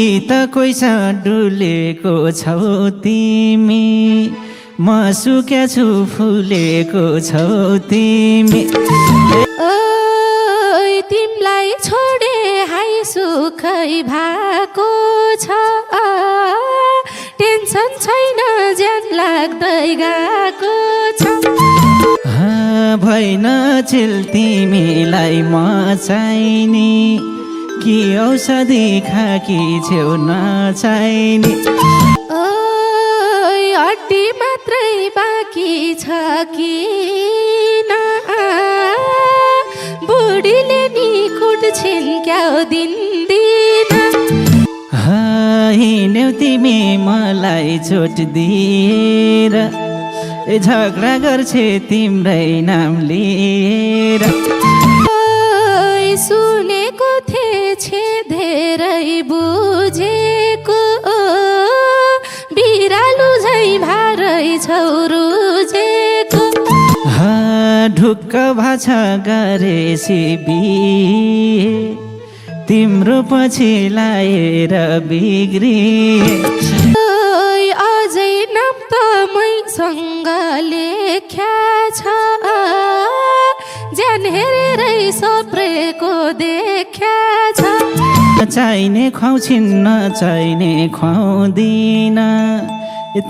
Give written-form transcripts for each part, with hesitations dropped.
कि त कोइसा डुलेको छौ तिमी म सुक्या छु फुलेको छौ तिमी तिमलाई छोडे हाई सुखै भएको छ टेन्सन छैन ज्यान लाग्दै गएको छ भएन चिल तिमीलाई म चाहिने कि औषधि खाकी छेउ नचाहिने हड्डी मात्रै बाँकी छ किन बुढीले नि कुट्छिन् क्याउ दिन्दिन हिँड्यौ तिमी मलाई चोट दिएर झगडा गर्छे तिम्रै नाम लिएर सुनेको थिएछे धेरै बुझेको बिरालु झै भारै छौ रुझेको ढुक्क भाषा गरेसी बिहे तिम्रो पछि लाएर बिग्रिए अझै नाम त मैसँग लेख्या छ ज्यान हेरेरै सप्रेको देख्या छ चाहिने खुवाउँछिन् नचाहिने खुवाउँदिन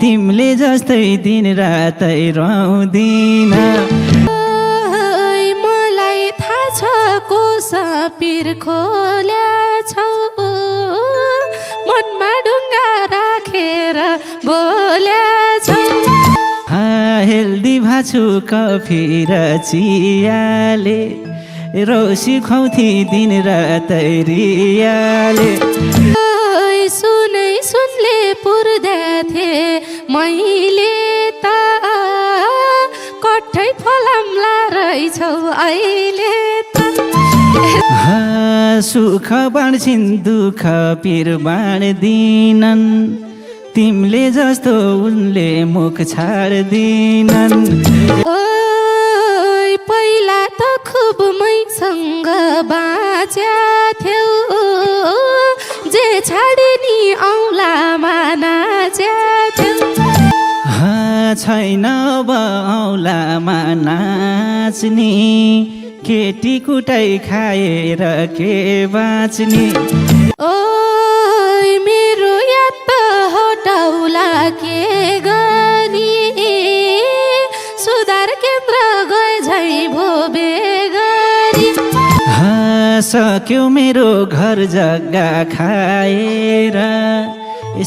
तिमीले जस्तै दिन रातै रुवाउँदिन मलाई थाहा छ को सपिर खोल्या छौ मनमा ढुङ्गा राखेर बोल्या छौ हेल्दी भाछु कफी र चियाले रोसी खुवाउँथी दिन रातै रियाले सुनै सुनले पुर्दा थिए मैले त कठै फलामला रहेछौ अहिले सुख बाँड्छिन् दुःख पिर बाँड्दिनन् तिमीले जस्तो उनले मुख छाड्दिनन् पहिला त खुब मैसँग बाँच्या थियौ जे छाडे नि औँलामा नाच्या थियौ छैन अब औँलामा नाच्ने केटी कुटाई खाएर के बाँच्ने मेरो याद त हटाउला के गरी सुधार केन्द्र गए झै भोबे गरी सक्यो मेरो घर जग्गा खाएर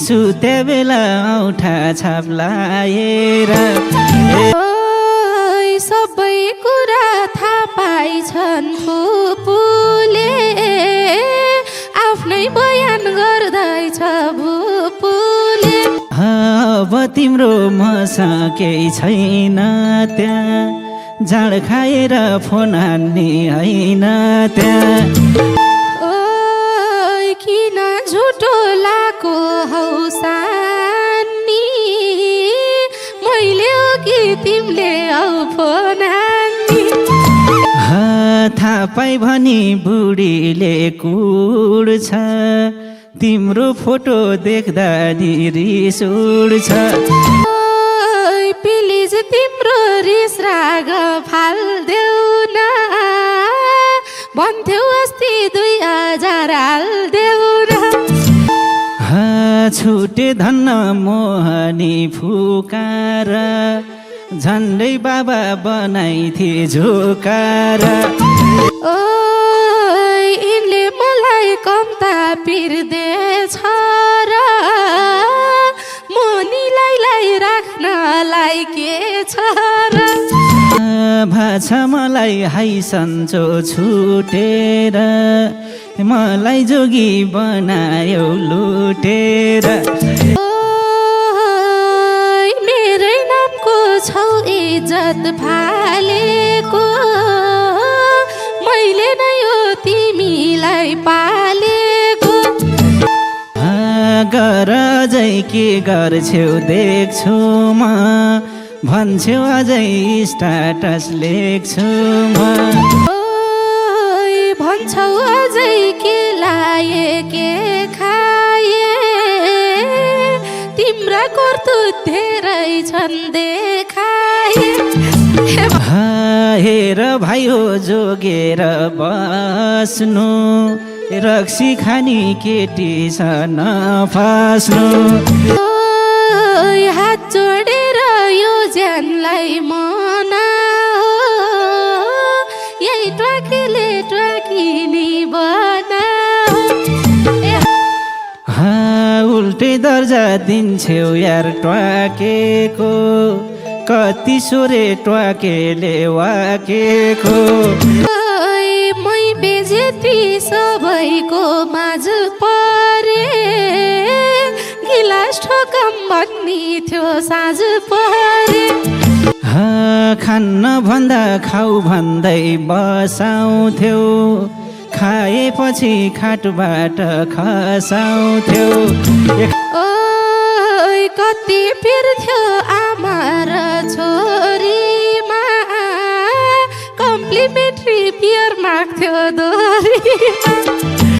सुत्या बेला औँठा छाप लाएर सबै कुरा थाहा पाइछन् फुपूले आफ्नै बयान गर्दैछ भुपूले अब तिम्रो मसँग केही छैन त्यहाँ जाँड खाएर फोन हान्ने होइन त्यहाँ किन झुटो लाको हौसानी मैले हो कि तिमीले औ फोन हान्ने थाहा पाइ भनी बुढीले कुड्छ तिम्रो फोटो देख्दा नि रिस उड्छ प्लिज तिम्रो रिस राग फाल्देऊ न भन्थ्यौ अस्ति 2000 हाल्देऊ न छुटे धन्न मोहनी फुकार झन्डै बाबा बनाइथे झोकार यिनले मलाई कम्ता पिर्देछ र मोनीलाई राख्नलाई के छ र भाषा मलाई हाई सन्चो छुटेर मलाई जोगी बनायो लुटेर मेरै नामको छौ इज्जत फालेको मैले नै हो तिमीलाई पालेको गर अझै के गर्छौ देख्छु म भन्छौ अझै स्टाटस लेख्छु म भन्छौ अझै के लाए के खाए कर्तुत धेरै छन् देखाए हेर भाइ हो जोगेर बस्नु रक्सी खानी केटी छ नफास्नु हात जोडेर यो ज्यानलाई मना यही ट्वाकीले ट्वाकिनी बना उल्टे दर्जा दिन्छौ यार ट्वाकेको कति सोरे ट्वाकेले वाकेको मै बेजेती सबैको माझ परे गिलास ठोकम भन्ने थियो साँझ परे खान्न भन्दा खाऊ भन्दै बसाउँथ्यौ खाएपछि खाटबाट खसाउँथ्यौ ओइ कति पिर्थ्यो आमा र छोरीमा कम्प्लिमेन्ट्री बियर माग्थ्यो दोरीमा